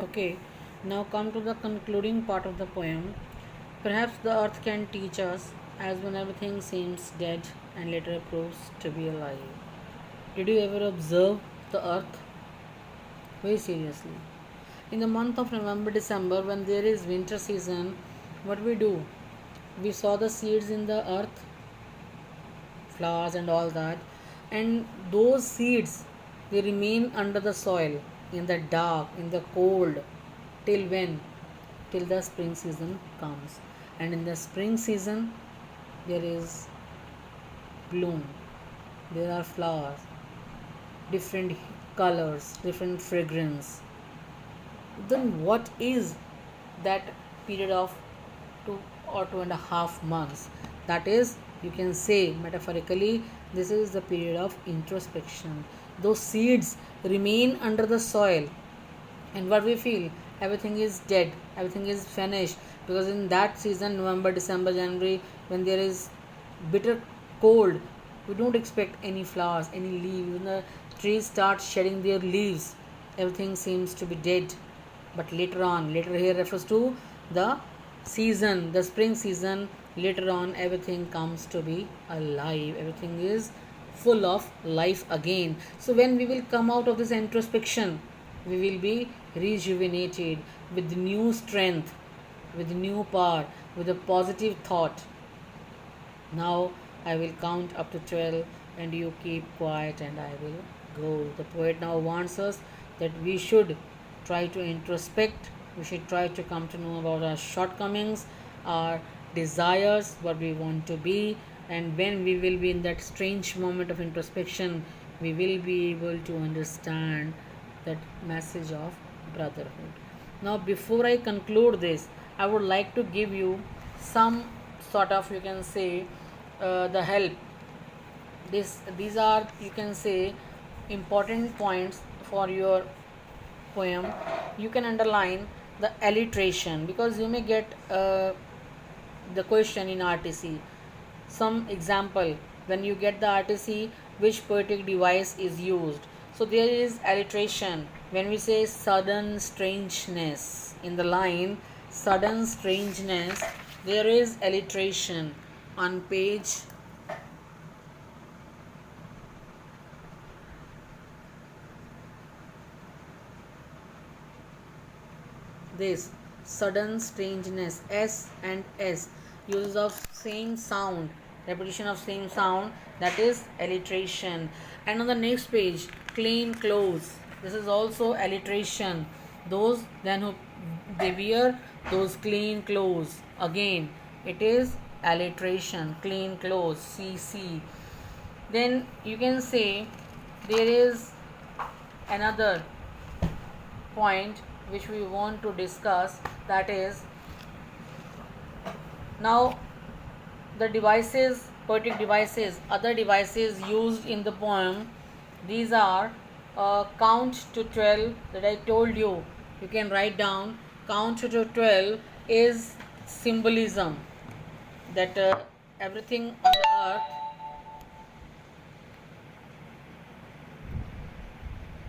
Okay, now come to the concluding part of the poem. Perhaps the earth can teach us, as when everything seems dead and later proves to be alive. Did you ever observe the earth? Very seriously. In the month of November, December, when there is winter season, what we do? We saw the seeds in the earth, flowers and all that, and those seeds they remain under the soil in the dark, in the cold, till when? Till the spring season comes. And in the spring season, there is bloom, there are flowers, different colors, different fragrance. Then what is that period of 2 or 2.5 months? That is, you can say metaphorically, this is the period of introspection. Those seeds remain under the soil, and what we feel, everything is dead, everything is finished, because in that season, November, December, January, when there is bitter cold, we don't expect any flowers, any leaves. When the trees start shedding their leaves, everything seems to be dead. But later on, later here refers to the season, the spring season. Later on, everything comes to be alive, everything is full of life again. So when we will come out of this introspection, we will be rejuvenated with new strength, with new power, with a positive thought. Now I will count up to 12 and you keep quiet and I will go. The poet now wants us that we should try to introspect, we should try to come to know about our shortcomings, our desires, what we want to be, and when we will be in that strange moment of introspection, we will be able to understand that message of brotherhood. Now, before I conclude this, I would like to give you some sort of, you can say, the help. These are, you can say, important points for your poem. You can underline the alliteration, because you may get the question in RTC. Some example, when you get the RTC, which poetic device is used? So there is alliteration. When we say sudden strangeness in the line, sudden strangeness, there is alliteration on page this. Sudden strangeness, S and S, use of same sound, repetition of same sound, that is alliteration. And on the next page, clean clothes, this is also alliteration. Those then who they wear those clean clothes, again it is alliteration, clean clothes, CC. Then you can say there is another point which we want to discuss, that is, now the devices, poetic devices, other devices used in the poem, these are count to 12 that I told you. You can write down. Count to 12 is symbolism, that everything on the earth